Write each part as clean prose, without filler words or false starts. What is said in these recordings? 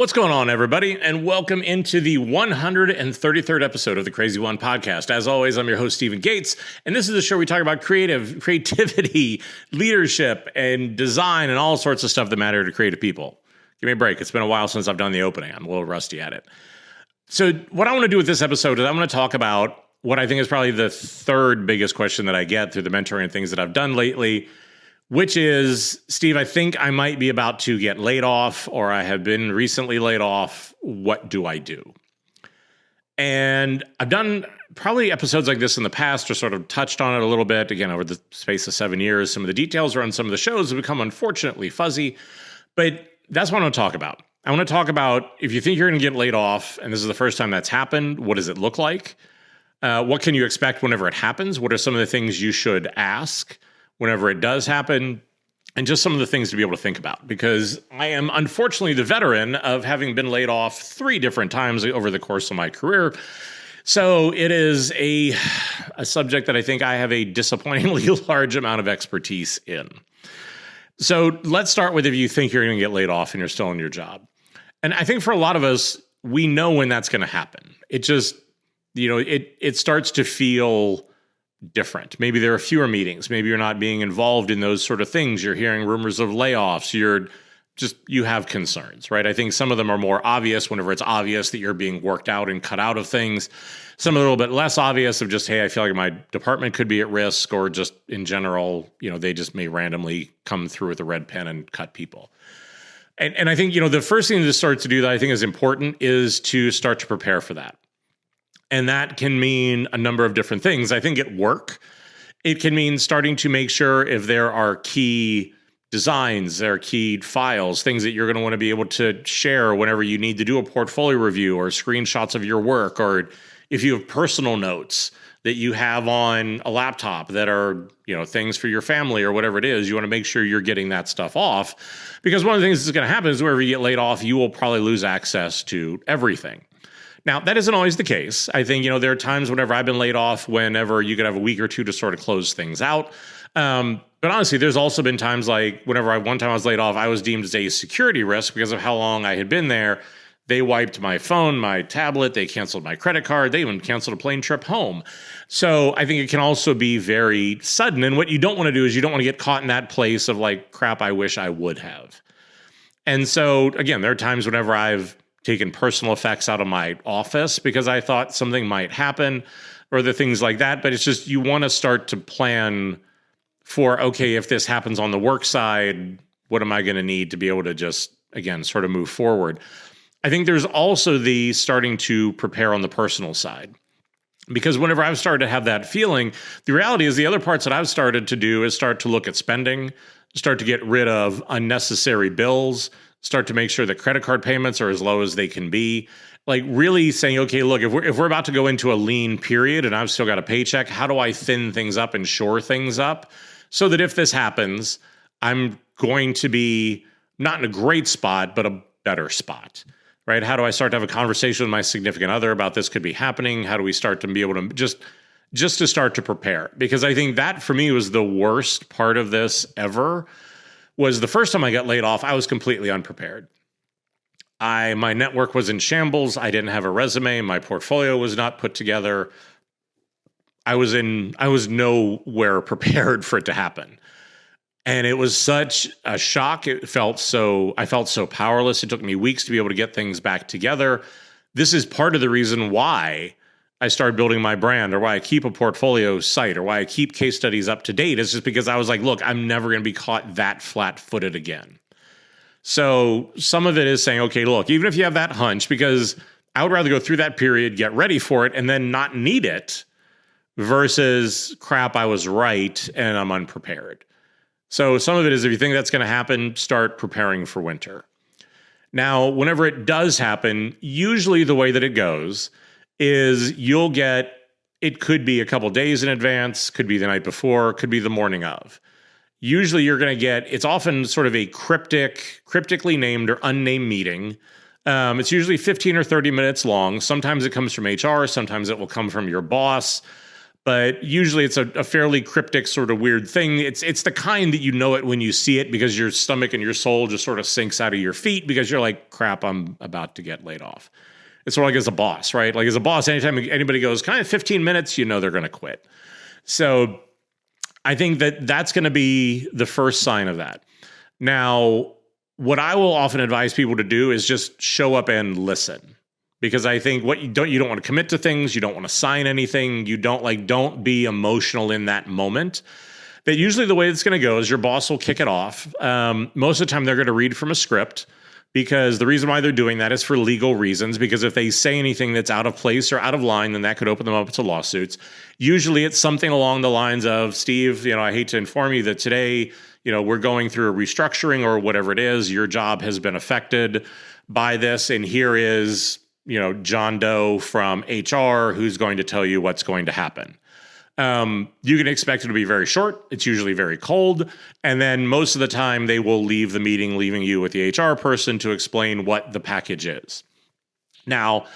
What's going on, everybody? And welcome into the 133rd episode of the Crazy One podcast. As always, I'm your host, Stephen Gates, and this is the show we talk about creativity, leadership, and design, and all sorts of stuff that matter to creative people. Give me a break. It's been a while since I've done the opening. I'm a little rusty at it. So what I want to do with this episode is I'm going to talk about what I think is probably the third biggest question that I get through the mentoring and things that I've done lately, which is, Steve, I think I might be about to get laid off, or I have been recently laid off. What do I do? And I've done probably episodes like this in the past, or sort of touched on it a little bit. Again, over the space of 7 years, some of the details around some of the shows have become unfortunately fuzzy, but that's what I want to talk about. I want to talk about, if you think you're going to get laid off, and this is the first time that's happened, what does it look like? What can you expect whenever it happens? What are some of the things you should ask whenever it does happen, and just some of the things to be able to think about, because I am unfortunately the veteran of having been laid off 3 different times over the course of my career. So it is a subject that I think I have a disappointingly large amount of expertise in. So let's start with, if you think you're going to get laid off and you're still in your job. And I think for a lot of us, we know when that's going to happen. It just, it starts to feel different. Maybe there are fewer meetings. Maybe you're not being involved in those sort of things. You're hearing rumors of layoffs. You have concerns, right? I think some of them are more obvious whenever it's obvious that you're being worked out and cut out of things. Some are a little bit less obvious of just, hey, I feel like my department could be at risk, or just in general, they just may randomly come through with a red pen and cut people. And I think, the first thing to start to do that I think is important is to start to prepare for that. And that can mean a number of different things. I think at work, it can mean starting to make sure if there are key designs, there are key files, things that you're going to want to be able to share whenever you need to do a portfolio review, or screenshots of your work, or if you have personal notes that you have on a laptop that are, things for your family or whatever it is, you want to make sure you're getting that stuff off. Because one of the things that's going to happen is wherever you get laid off, you will probably lose access to everything. Now, that isn't always the case. I think, there are times whenever I've been laid off, whenever you could have a week or two to sort of close things out. But honestly, there's also been times like one time I was laid off, I was deemed as a security risk because of how long I had been there. They wiped my phone, my tablet, they canceled my credit card, they even canceled a plane trip home. So I think it can also be very sudden. And what you don't want to do is you don't want to get caught in that place of like, crap, I wish I would have. And so, again, there are times whenever I've taken personal effects out of my office because I thought something might happen, or the things like that. But it's just, you want to start to plan for, okay, if this happens on the work side, what am I going to need to be able to just, again, sort of move forward? I think there's also the starting to prepare on the personal side. Because whenever I've started to have that feeling, the reality is the other parts that I've started to do is start to look at spending, start to get rid of unnecessary bills, start to make sure that credit card payments are as low as they can be. Like really saying, okay, look, if we're about to go into a lean period and I've still got a paycheck, how do I thin things up and shore things up so that if this happens, I'm going to be not in a great spot, but a better spot, right? How do I start to have a conversation with my significant other about this could be happening? How do we start to be able to just to start to prepare? Because I think that for me was the worst part of this ever. Was the first time I got laid off, I was completely unprepared. My network was in shambles. I didn't have a resume. My portfolio was not put together. I was nowhere prepared for it to happen. And it was such a shock. I felt so powerless. It took me weeks to be able to get things back together. This is part of the reason why I started building my brand, or why I keep a portfolio site, or why I keep case studies up to date. It's just because I was like, look, I'm never going to be caught that flat-footed again. So some of it is saying, okay, look, even if you have that hunch, because I would rather go through that period, get ready for it, and then not need it, versus crap, I was right and I'm unprepared. So some of it is, if you think that's going to happen, start preparing for winter. Now, whenever it does happen, usually the way that it goes is it could be a couple days in advance, could be the night before, could be the morning of. Usually you're going to it's often sort of a cryptically named or unnamed meeting. It's usually 15 or 30 minutes long. Sometimes it comes from HR, sometimes it will come from your boss. but usually it's a fairly cryptic sort of weird thing. It's the kind that you know it when you see it, because your stomach and your soul just sort of sinks out of your feet, because you're like, crap, I'm about to get laid off. It's sort of like as a boss, right? Like as a boss, anytime anybody goes, can I have 15 minutes? You know they're going to quit. So I think that that's going to be the first sign of that. Now, what I will often advise people to do is just show up and listen. Because I think you don't want to commit to things, you don't want to sign anything, don't be emotional in that moment. That usually the way it's going to go is your boss will kick it off. Most of the time they're going to read from a script, because the reason why they're doing that is for legal reasons, because if they say anything that's out of place or out of line, then that could open them up to lawsuits. Usually it's something along the lines of, Steve, I hate to inform you that today, we're going through a restructuring or whatever it is, your job has been affected by this, and here is John Doe from HR who's going to tell you what's going to happen. You can expect it to be very short. It's usually very cold. And then most of the time they will leave the meeting, leaving you with the HR person to explain what the package is. Now,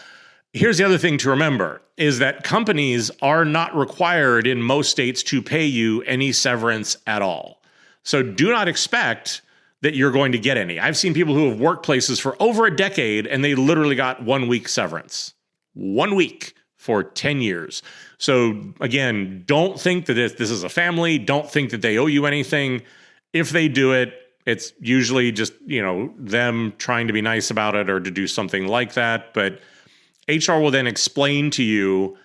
here's the other thing to remember is that companies are not required in most states to pay you any severance at all. So do not expect that you're going to get any. I've seen people who have worked places for over a decade and they literally got 1 week severance. 1 week for 10 years. So again, don't think that this is a family. Don't think that they owe you anything. If they do it, it's usually just, them trying to be nice about it or to do something like that. But HR will then explain to you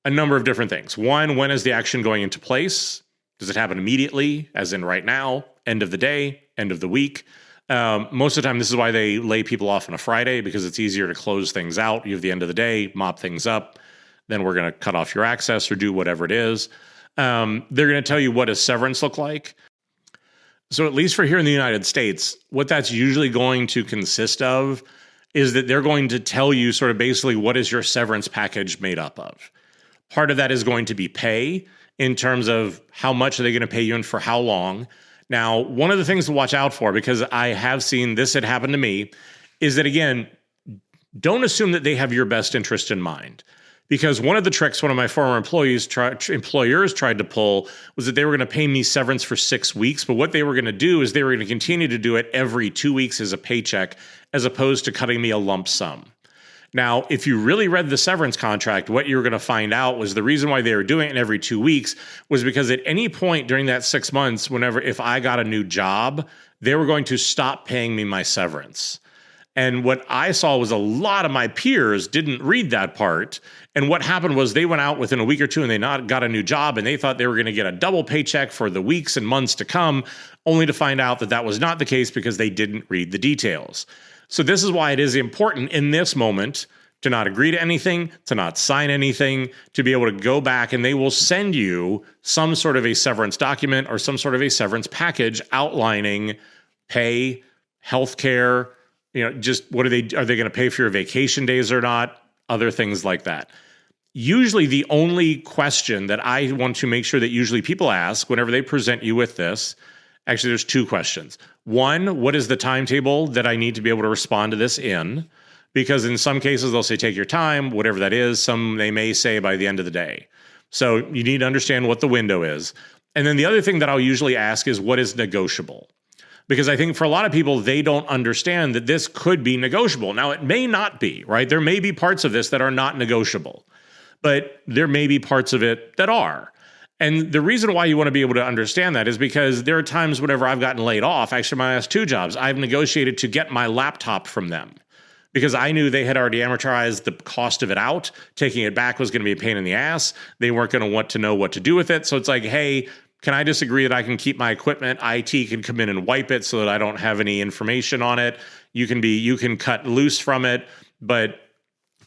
a number of different things. One, when is the action going into place? Does it happen immediately, as in right now, end of the day, end of the week? Most of the time, this is why they lay people off on a Friday, because it's easier to close things out. You have the end of the day, mop things up. Then we're going to cut off your access or do whatever it is. They're going to tell you what does severance look like. So at least for here in the United States, what that's usually going to consist of is that they're going to tell you sort of basically what is your severance package made up of. Part of that is going to be pay, in terms of how much are they going to pay you and for how long. Now, one of the things to watch out for, because I have seen this had happened to me, is that, again, don't assume that they have your best interest in mind. Because one of the tricks one of my former employers tried to pull was that they were going to pay me severance for 6 weeks. But what they were going to do is they were going to continue to do it every 2 weeks as a paycheck, as opposed to cutting me a lump sum. Now, if you really read the severance contract, what you're going to find out was the reason why they were doing it every 2 weeks was because at any point during that 6 months, if I got a new job, they were going to stop paying me my severance. And what I saw was a lot of my peers didn't read that part. And what happened was they went out within a week or two and they got a new job, and they thought they were going to get a double paycheck for the weeks and months to come, only to find out that that was not the case because they didn't read the details. So this is why it is important in this moment to not agree to anything, to not sign anything, to be able to go back, and they will send you some sort of a severance document or some sort of a severance package outlining pay, healthcare, just are they going to pay for your vacation days or not, other things like that. Usually the only question that I want to make sure that usually people ask whenever they present you with this, actually there's two questions. One, what is the timetable that I need to be able to respond to this in? Because in some cases they'll say, take your time, whatever that is. Some they may say by the end of the day. So you need to understand what the window is. And then the other thing that I'll usually ask is what is negotiable? Because I think for a lot of people, they don't understand that this could be negotiable. Now, it may not be, right? There may be parts of this that are not negotiable, but there may be parts of it that are. And the reason why you want to be able to understand that is because there are times whenever I've gotten laid off, actually my last two jobs, I've negotiated to get my laptop from them because I knew they had already amortized the cost of it out. Taking it back was going to be a pain in the ass. They weren't going to want to know what to do with it. So it's like, hey, can I just agree that I can keep my equipment? IT can come in and wipe it so that I don't have any information on it. You can cut loose from it, but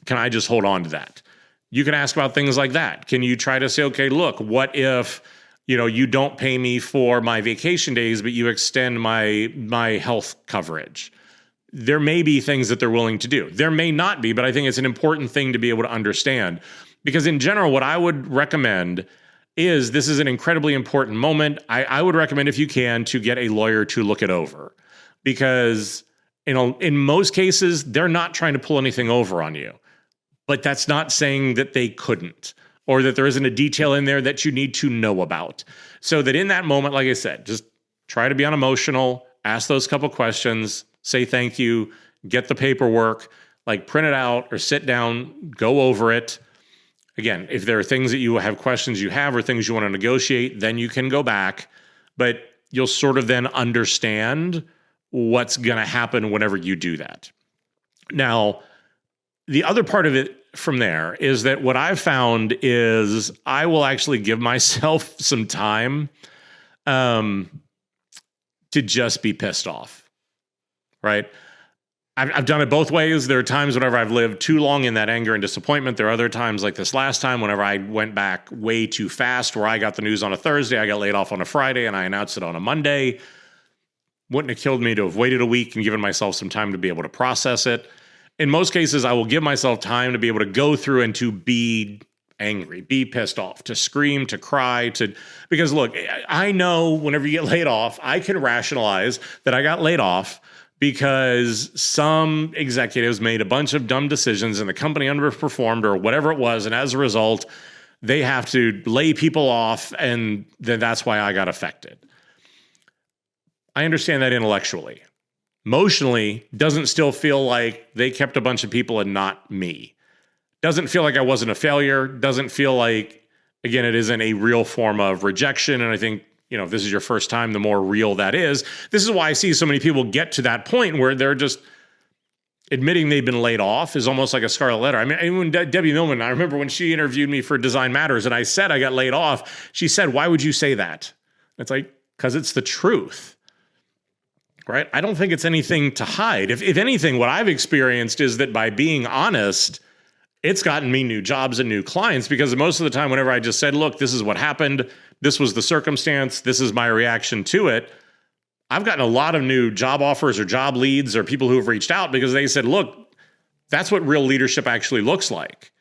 can I just hold on to that? You can ask about things like that. Can you try to say, okay, look, what if, you don't pay me for my vacation days, but you extend my health coverage? There may be things that they're willing to do. There may not be, but I think it's an important thing to be able to understand. Because in general, what I would recommend is this is an incredibly important moment. I would recommend, if you can, to get a lawyer to look it over. Because in most cases, they're not trying to pull anything over on you. But that's not saying that they couldn't. or that there isn't a detail in there that you need to know about. So that in that moment, like I said, just try to be unemotional, ask those couple questions, say thank you, get the paperwork, like print it out or sit down, go over it. Again, if there are things that you have questions you have or things you want to negotiate, then you can go back, but you'll sort of then understand what's going to happen whenever you do that. Now, the other part of it from there is that what I've found is I will actually give myself some time to just be pissed off, right? I've done it both ways. There are times whenever I've lived too long in that anger and disappointment. There are other times like this last time whenever I went back way too fast, where I got the news on a Thursday, I got laid off on a Friday, and I announced it on a Monday. Wouldn't have killed me to have waited a week and given myself some time to be able to process it. In most cases, I will give myself time to be able to go through and to be angry, be pissed off, to scream, to cry, because look, I know whenever you get laid off, I can rationalize that I got laid off because some executives made a bunch of dumb decisions and the company underperformed or whatever it was. And as a result, they have to lay people off. And then that's why I got affected. I understand that intellectually. Emotionally, doesn't still feel like they kept a bunch of people and not me. Doesn't feel like I wasn't a failure. Doesn't feel like, again, it isn't a real form of rejection. And I think, if this is your first time, the more real that is. This is why I see so many people get to that point where they're just admitting they've been laid off is almost like a scarlet letter. I mean, when Debbie Millman, I remember when she interviewed me for Design Matters and I said I got laid off, she said, "Why would you say that?" It's like, because it's the truth, right? I don't think it's anything to hide. If anything, what I've experienced is that by being honest, it's gotten me new jobs and new clients, because most of the time, whenever I just said, look, this is what happened, this was the circumstance, this is my reaction to it, I've gotten a lot of new job offers or job leads or people who have reached out because they said, look, that's what real leadership actually looks like,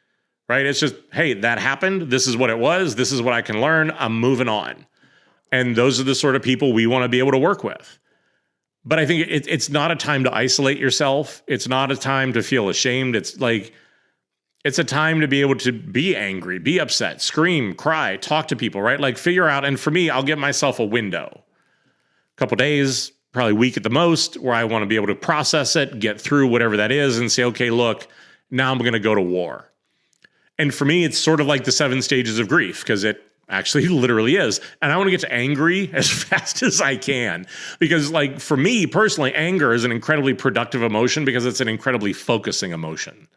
right? It's just, hey, that happened. This is what it was. This is what I can learn. I'm moving on. And those are the sort of people we want to be able to work with. But I think it's not a time to isolate yourself. It's not a time to feel ashamed. It's a time to be able to be angry, be upset, scream, cry, talk to people, right? Like figure out, and for me, I'll give myself a window, a couple days, probably a week at the most, where I want to be able to process it, get through whatever that is and say, okay, look, now I'm going to go to war. And for me, it's sort of like the 7 stages of grief, because it actually literally is. And I want to get to angry as fast as I can, because like for me personally, anger is an incredibly productive emotion because it's an incredibly focusing emotion.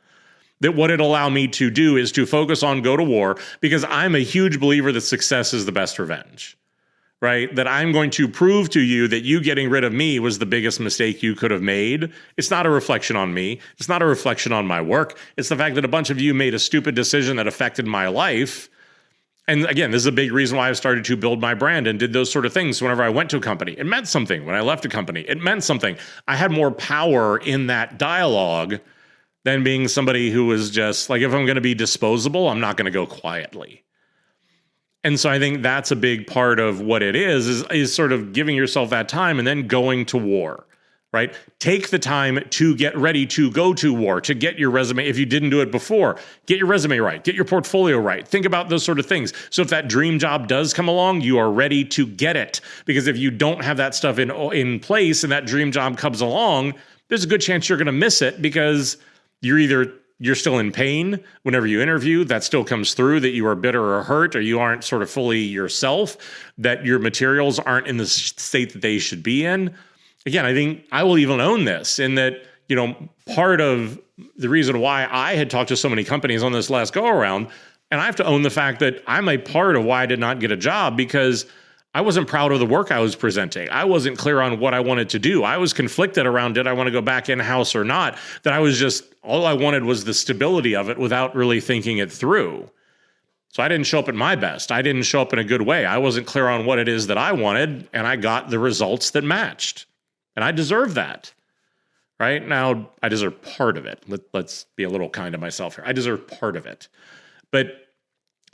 That what it allow me to do is to focus on go to war, because I'm a huge believer that success is the best revenge, right? That I'm going to prove to you that you getting rid of me was the biggest mistake you could have made. It's not a reflection on me. It's not a reflection on my work. It's the fact that a bunch of you made a stupid decision that affected my life. And again, this is a big reason why I've started to build my brand and did those sort of things. Whenever I went to a company, it meant something. When I left a company, it meant something. I had more power in that dialogue than being somebody who was just like, if I'm going to be disposable, I'm not going to go quietly. And so I think that's a big part of what it is sort of giving yourself that time and then going to war, right? Take the time to get ready to go to war, to get your resume. If you didn't do it before, get your resume right, get your portfolio right. Think about those sort of things. So if that dream job does come along, you are ready to get it. Because if you don't have that stuff in place and that dream job comes along, there's a good chance you're going to miss it, because you're still in pain whenever you interview. That still comes through, that you are bitter or hurt, or you aren't sort of fully yourself, that your materials aren't in the state that they should be in. Again, I think I will even own this in that, part of the reason why I had talked to so many companies on this last go around, and I have to own the fact that I'm a part of why I did not get a job, because I wasn't proud of the work I was presenting. I wasn't clear on what I wanted to do. I was conflicted around, did I want to go back in-house or not? That I was just, all I wanted was the stability of it without really thinking it through. So I didn't show up at my best. I didn't show up in a good way. I wasn't clear on what it is that I wanted, and I got the results that matched. And I deserve that. Right? Now, I deserve part of it. Let's be a little kind to myself here. I deserve part of it. But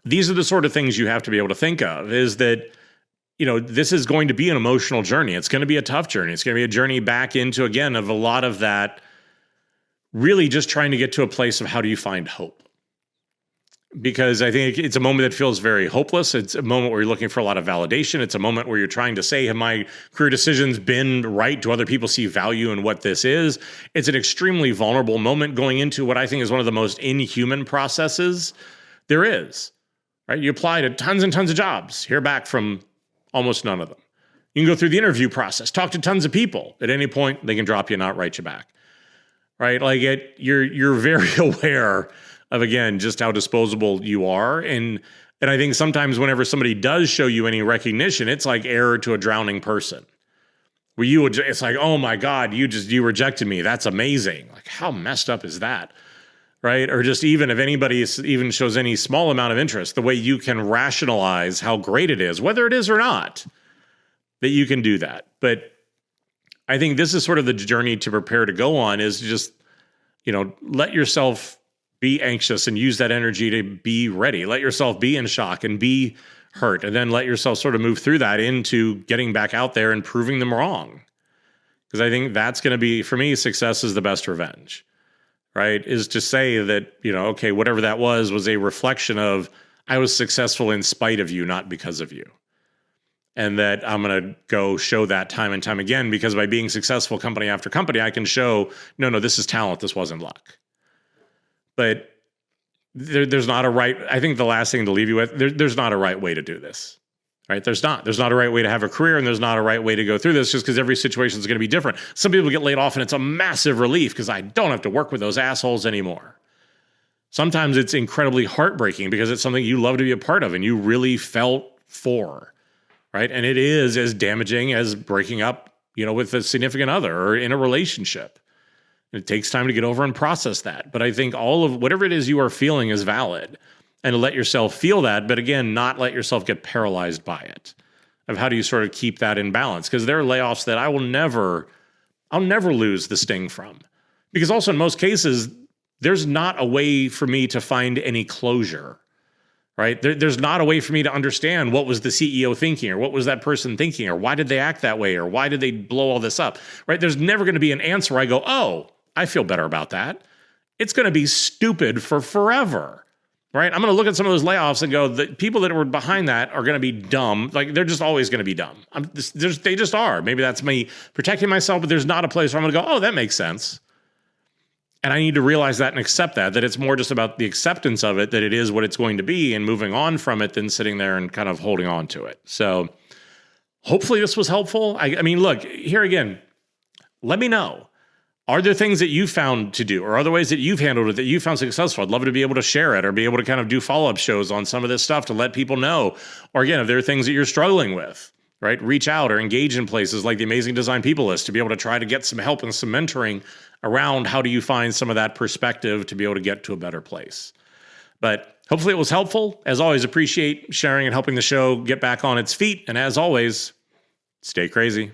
these are the sort of things you have to be able to think of, is that this is going to be an emotional journey. It's going to be a tough journey. It's going to be a journey back into, again, of a lot of that, really just trying to get to a place of how do you find hope? because I think it's a moment that feels very hopeless. It's a moment where you're looking for a lot of validation. It's a moment where you're trying to say, have my career decisions been right? Do other people see value in what this is? It's an extremely vulnerable moment going into what I think is one of the most inhuman processes there is, right? You apply to tons and tons of jobs, hear back from almost none of them. You can go through the interview process, talk to tons of people. At any point, they can drop you and not write you back, right? Like you're very aware of, again, just how disposable you are. And I think sometimes whenever somebody does show you any recognition, it's like air to a drowning person. Where it's like, oh my God, you rejected me. That's amazing. Like, how messed up is that? Right? Or just even if anybody even shows any small amount of interest, the way you can rationalize how great it is, whether it is or not, that you can do that. But I think this is sort of the journey to prepare to go on, is just, let yourself be anxious and use that energy to be ready. Let yourself be in shock and be hurt, and then let yourself sort of move through that into getting back out there and proving them wrong. Because I think that's going to be, for me, success is the best revenge, right? Is to say that, okay, whatever that was a reflection of, I was successful in spite of you, not because of you. And that I'm going to go show that time and time again, because by being successful company after company, I can show, no, this is talent. This wasn't luck. But there's not a right, I think the last thing to leave you with, there's not a right way to do this, right? There's not a right way to have a career, and there's not a right way to go through this, just because every situation is going to be different. Some people get laid off and it's a massive relief because I don't have to work with those assholes anymore. Sometimes it's incredibly heartbreaking because it's something you love to be a part of and you really felt for, right? And it is as damaging as breaking up, with a significant other or in a relationship. It takes time to get over and process that. But I think all of whatever it is you are feeling is valid, and to let yourself feel that, but again, not let yourself get paralyzed by it. Of how do you sort of keep that in balance? Because there are layoffs that I'll never lose the sting from. Because also in most cases, there's not a way for me to find any closure, right? There's not a way for me to understand what was the CEO thinking, or what was that person thinking, or why did they act that way, or why did they blow all this up, right? There's never going to be an answer where I go, oh, I feel better about that. It's going to be stupid for forever, right? I'm going to look at some of those layoffs and go, the people that were behind that are going to be dumb. Like, they're just always going to be dumb. They just are. Maybe that's me protecting myself, but there's not a place where I'm going to go, oh, that makes sense. And I need to realize that and accept that it's more just about the acceptance of it, that it is what it's going to be, and moving on from it than sitting there and kind of holding on to it. So hopefully this was helpful. I mean, look, here again, let me know. Are there things that you found to do, or other ways that you've handled it that you found successful? I'd love to be able to share it, or be able to kind of do follow-up shows on some of this stuff to let people know. Or again, if there are things that you're struggling with, right, reach out or engage in places like the Amazing Design People List to be able to try to get some help and some mentoring around how do you find some of that perspective to be able to get to a better place. But hopefully it was helpful. As always, appreciate sharing and helping the show get back on its feet. And as always, stay crazy.